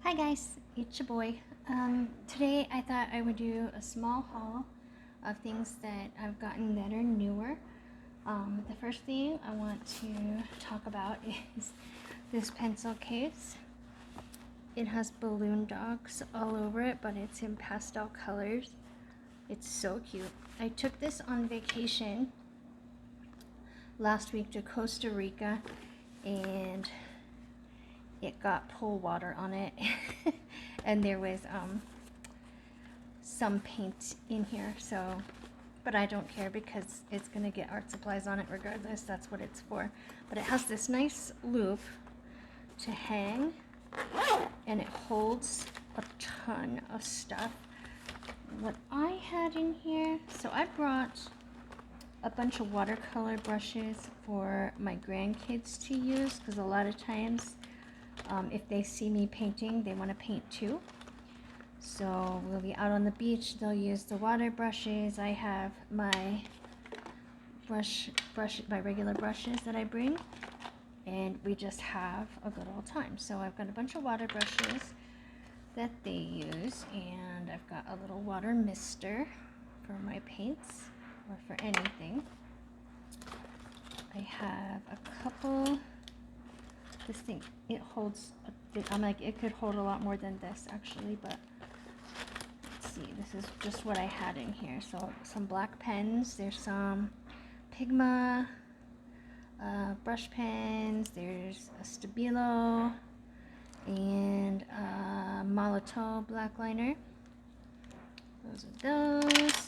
Hi guys, it's your boy. Today I thought I would do a small haul of things that I've gotten that are newer. The first thing I want to talk about is this pencil case. It has balloon dogs all over it, but it's in pastel colors. It's so cute. I took this on vacation last week to Costa Rica, and it got pool water on it and there was some paint in here, so but I don't care because it's gonna get art supplies on it regardless. That's what it's for. But it has this nice loop to hang, and it holds a ton of stuff. What I had in here, so I brought a bunch of watercolor brushes for my grandkids to use, because a lot of times if they see me painting, they want to paint too. So we'll be out on the beach, they'll use the water brushes. I have my my regular brushes that I bring, and we just have a good old time. So I've got a bunch of water brushes that they use, and I've got a little water mister for my paints or for anything. I have a couple. This thing, it holds, I'm like, it could hold a lot more than this actually, but let's see, this is just what I had in here. So some black pens, there's some Pigma brush pens, there's a Stabilo, and a Molotow black liner. Those are those.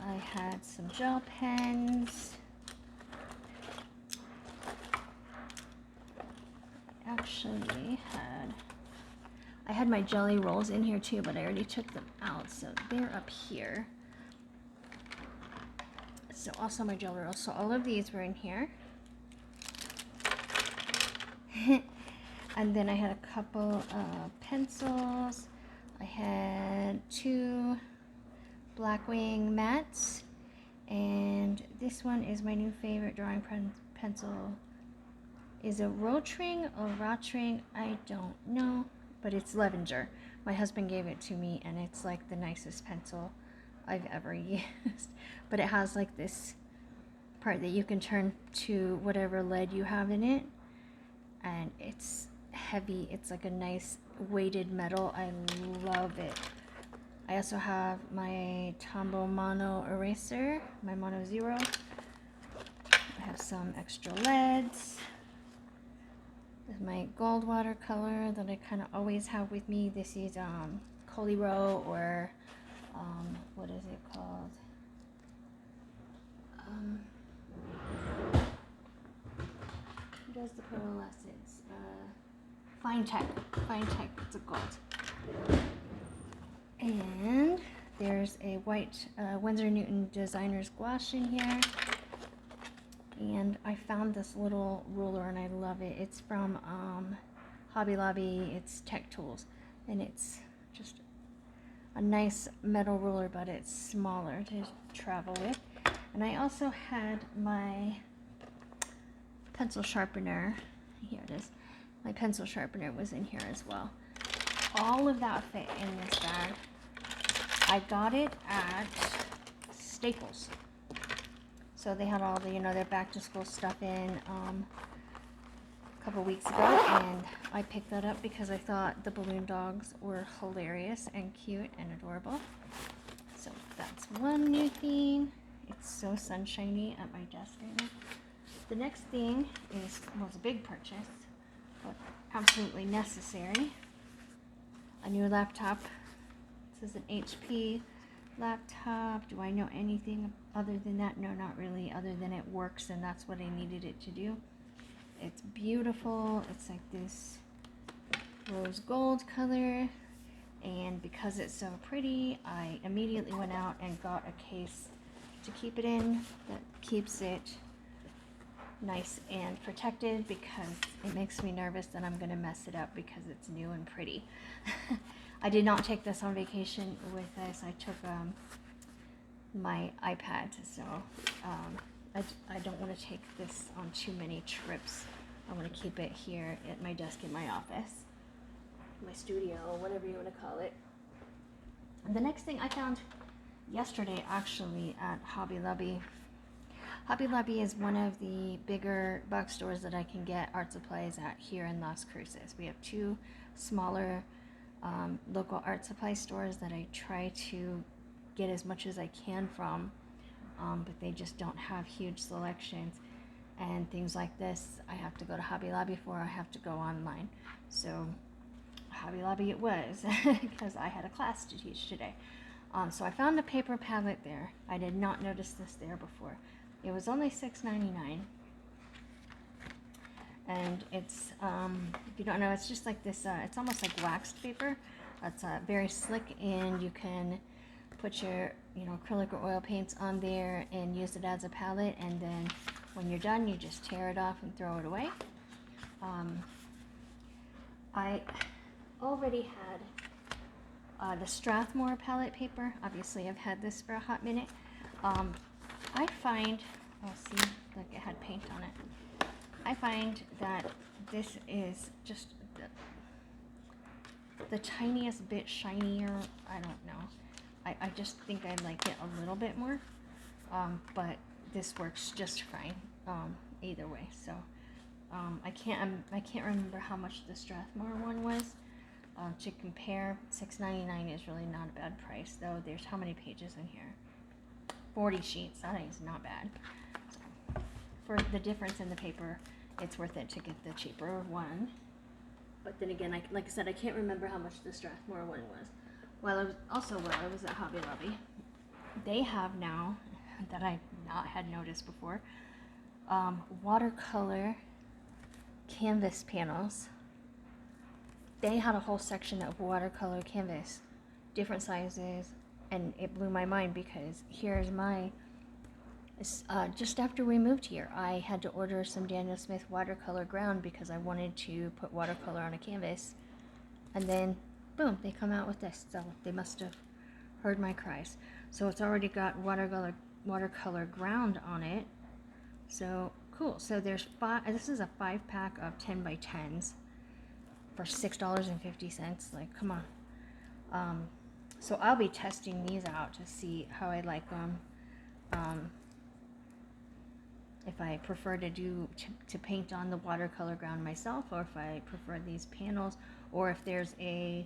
I had some gel pens. Actually I had my jelly rolls in here too, but I already took them out, so they're up here. So also my jelly rolls. So all of these were in here. And then I had a couple of pencils. I had two Blackwing mats, and this one is my new favorite drawing pencil. Is it Rotring or Rotring? I don't know, but it's Levenger. My husband gave it to me, and it's like the nicest pencil I've ever used. But it has like this part that you can turn to whatever lead you have in it, and it's heavy. It's like a nice weighted metal. I love it. I also have my Tombow Mono eraser, my Mono Zero. I have some extra leads. This is my gold watercolor that I kind of always have with me. This is Coliro, or what is it called? Who does the pearlescence? Fine Tech. Fine Tech. It's a gold. And there's a white Winsor Newton Designer's Gouache in here. And I found this little ruler and I love it. It's from Hobby Lobby. It's Tech Tools, and it's just a nice metal ruler, but it's smaller to travel with. And I also had my pencil sharpener. Here it is. My pencil sharpener was in here as well. All of that fit in this bag. I got it at Staples. So they had all the, their back to school stuff in a couple weeks ago, and I picked that up because I thought the balloon dogs were hilarious and cute and adorable. So that's one new thing. It's so sunshiny at my desk right now. The next thing was a big purchase, but absolutely necessary. A new laptop. This is an HP laptop. Do I know anything other than that? No, not really, other than it works, and that's what I needed it to do. It's beautiful. It's like this rose gold color, and because it's so pretty, I immediately went out and got a case to keep it in that keeps it nice and protected, because it makes me nervous that I'm gonna mess it up because it's new and pretty. I did not take this on vacation with us. I took my iPad, so I don't want to take this on too many trips. I want to keep it here at my desk in my office. my studio, whatever you want to call it. And the next thing I found yesterday actually at Hobby Lobby. Hobby Lobby is one of the bigger box stores that I can get art supplies at here in Las Cruces. We have two smaller local art supply stores that I try to get as much as I can from, but they just don't have huge selections. And things like this, I have to go to Hobby Lobby for, I have to go online. So Hobby Lobby it was, because I had a class to teach today. So I found a paper palette there. I did not notice this there before. It was only $6.99. And it's, if you don't know, it's just like this, it's almost like waxed paper. It's very slick, and you can put your, acrylic or oil paints on there and use it as a palette, and then when you're done, you just tear it off and throw it away. I already had the Strathmore palette paper. Obviously, I've had this for a hot minute. I find, see, like it had paint on it. I find that this is just the tiniest bit shinier. I don't know. I just think I like it a little bit more, but this works just fine either way. So I can't remember how much the Strathmore one was. To compare, $6.99 is really not a bad price, though. There's how many pages in here? 40 sheets. I think it's not bad. So, for the difference in the paper, it's worth it to get the cheaper one. But then again, like I said, I can't remember how much the Strathmore one was. While I was at Hobby Lobby, they have now, that I not had noticed before, watercolor canvas panels. They had a whole section of watercolor canvas, different sizes, and it blew my mind because here's my, just after we moved here, I had to order some Daniel Smith watercolor ground because I wanted to put watercolor on a canvas, and then boom, they come out with this. So they must have heard my cries. So it's already got watercolor ground on it. So cool. So there's this is a 5-pack of 10 by 10s for $6.50. Like, come on. So I'll be testing these out to see how I like them. If I prefer to paint on the watercolor ground myself, or if I prefer these panels, or if there's a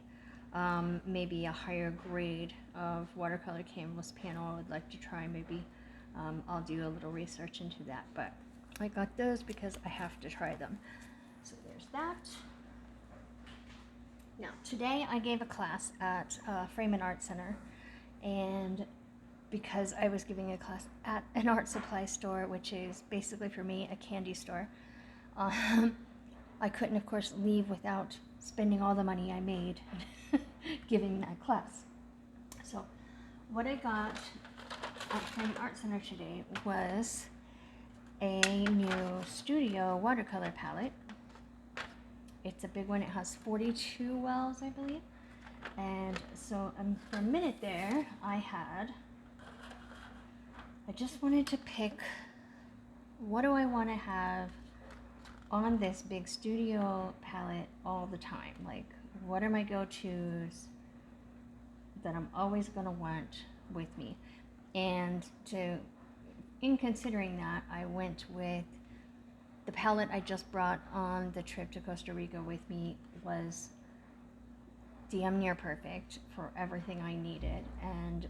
maybe a higher grade of watercolor canvas panel I would like to try. Maybe I'll do a little research into that, but I got those because I have to try them. So there's that. Now today I gave a class at Freeman Art Center, and because I was giving a class at an art supply store, which is basically for me a candy store, I couldn't of course leave without spending all the money I made giving that class. So what I got at Freeman Art Center today was a new studio watercolor palette. It's a big one. It has 42 wells, I believe. And so for a minute there, I just wanted to pick, what do I want to have on this big studio palette all the time? Like, what are my go-tos that I'm always going to want with me? And in considering that, I went with the palette I just brought on the trip to Costa Rica with me. Was damn near perfect for everything I needed. And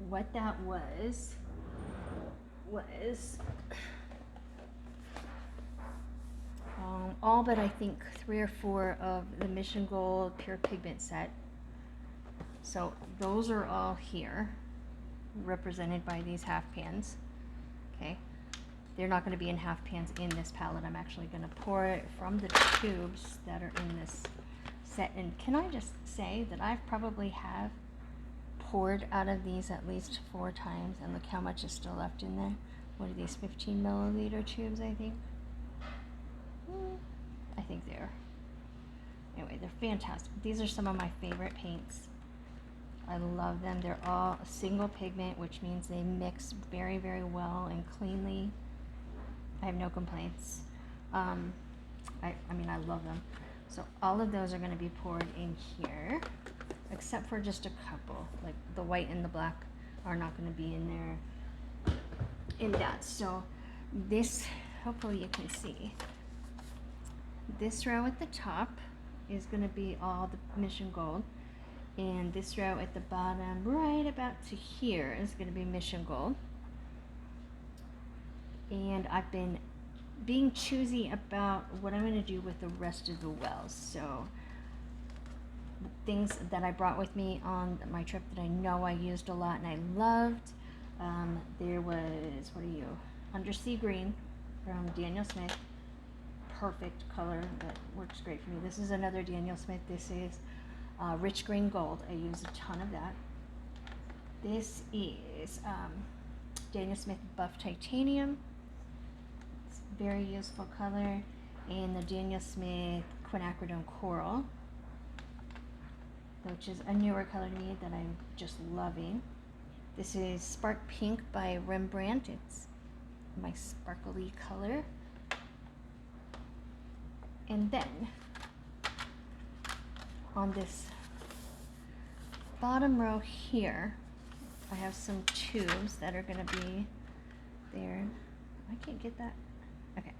what that was all but I think 3 or 4 of the Mission Gold Pure Pigment set. So those are all here, represented by these half pans. Okay, they're not going to be in half pans in this palette. I'm actually going to pour it from the tubes that are in this set. And can I just say that I probably have poured out of these at least 4 times, and look how much is still left in there. What are these, 15 milliliter tubes, I think? I think they are. Anyway, they're fantastic. These are some of my favorite paints. I love them. They're all a single pigment, which means they mix very, very well and cleanly. I have no complaints. I mean, I love them. So all of those are going to be poured in here, except for just a couple. Like the white and the black are not going to be in there in that. So this, hopefully you can see, this row at the top is going to be all the Mission Gold, and this row at the bottom right about to here is going to be Mission Gold. And I've been being choosy about what I'm going to do with the rest of the wells. So things that I brought with me on my trip that I know I used a lot and I loved. There was, what are you, Undersea Green from Daniel Smith. Perfect color, that works great for me. This is another Daniel Smith. This is Rich Green Gold. I use a ton of that. This is Daniel Smith Buff Titanium. It's a very useful color. And the Daniel Smith Quinacridone Coral, which is a newer color to me that I'm just loving. This is Spark Pink by Rembrandt. It's my sparkly color. And then on this bottom row here, I have some tubes that are going to be there. I can't get that. Okay.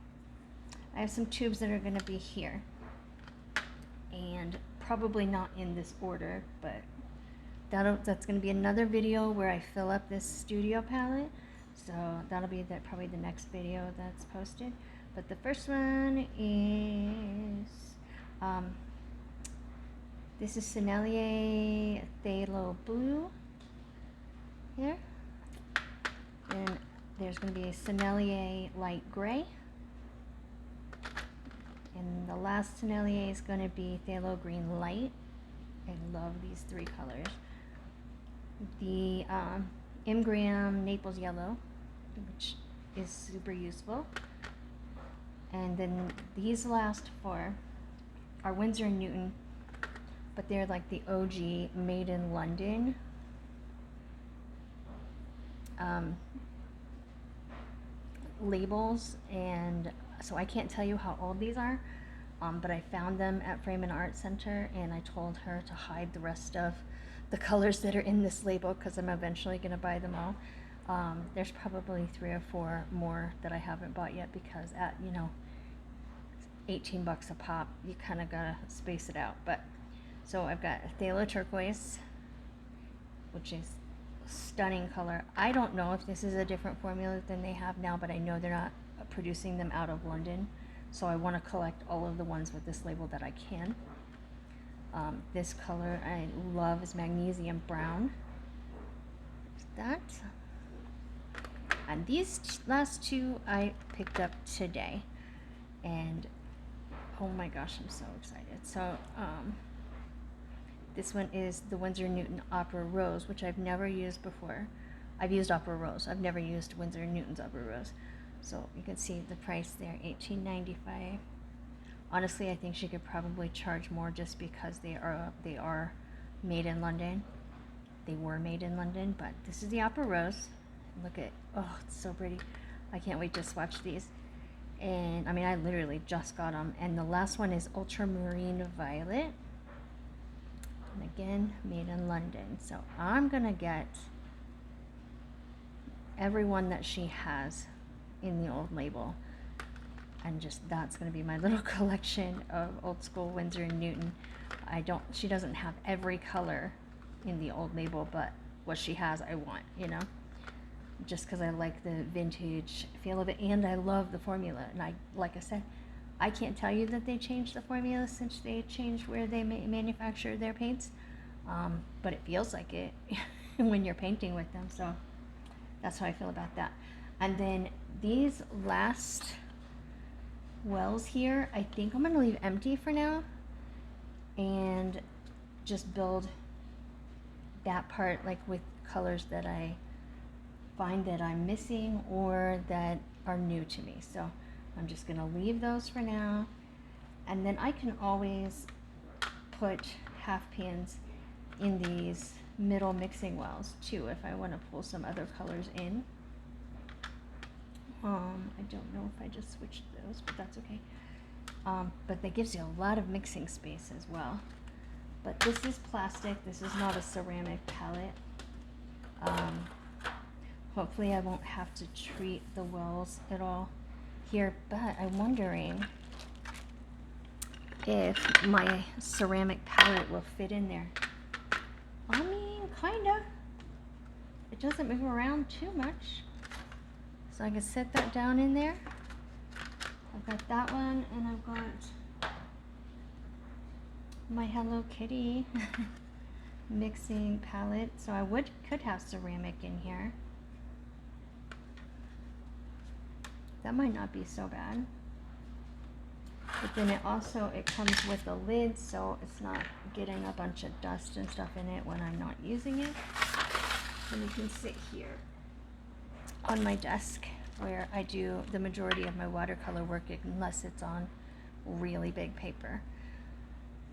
I have some tubes that are going to be here. And probably not in this order, but that's going to be another video where I fill up this studio palette. So that'll be probably the next video that's posted. But the first one is, this is Sennelier Phthalo Blue here. And there's going to be a Sennelier Light Gray. And the last Sennelier is going to be Phthalo Green Light. I love these three colors. The Imgram Naples Yellow, which is super useful. And then these last four are Winsor & Newton, but they're like the OG made in London. Labels, and so I can't tell you how old these are, but I found them at Freeman Art Center, and I told her to hide the rest of the colors that are in this label because I'm eventually going to buy them all. There's probably 3 or 4 more that I haven't bought yet because at, you know, 18 bucks a pop, you kind of gotta space it out. But so I've got Phthalo Turquoise, which is a stunning color. I don't know if this is a different formula than they have now, but I know they're not producing them out of London, so I want to collect all of the ones with this label that I can. This color I love is Magnesium Brown. That. And these last two I picked up today, and oh my gosh, I'm so excited. So this one is the Winsor & Newton Opera Rose, which I've never used before. I've used Opera Rose. I've never used Winsor & Newton's Opera Rose. So you can see the price there, $18.95. Honestly, I think she could probably charge more just because they are made in London. They were made in London, but this is the Opera Rose. Look at, oh, it's so pretty. I can't wait to swatch these. And I mean, I literally just got them. And the last one is Ultramarine Violet. And again, made in London. So I'm gonna get every one that she has in the old label. And just, that's gonna be my little collection of old school Winsor & Newton. She doesn't have every color in the old label, but what she has, I want, you know? Just because I like the vintage feel of it, and I love the formula. And like I said, I can't tell you that they changed the formula since they changed where they manufacture their paints, but it feels like it when you're painting with them. So that's how I feel about that. And then these last wells here, I think I'm going to leave empty for now and just build that part like with colors that I find that I'm missing or that are new to me. So I'm just going to leave those for now, and then I can always put half pans in these middle mixing wells too if I want to pull some other colors in. I don't know if I just switched those, but that's okay. but that gives you a lot of mixing space as well. But this is plastic. This is not a ceramic palette. Hopefully I won't have to treat the wells at all here, but I'm wondering if my ceramic palette will fit in there. I mean, kinda. It doesn't move around too much. So I can set that down in there. I've got that one, and I've got my Hello Kitty mixing palette. So I could have ceramic in here. That might not be so bad. But then it comes with a lid, so it's not getting a bunch of dust and stuff in it when I'm not using it. And you can sit here on my desk where I do the majority of my watercolor work, unless it's on really big paper.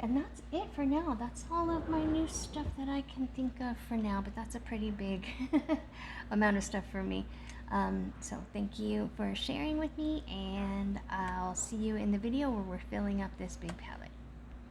And that's it for now. That's all of my new stuff that I can think of for now, but that's a pretty big amount of stuff for me. So thank you for sharing with me, and I'll see you in the video where we're filling up this big palette.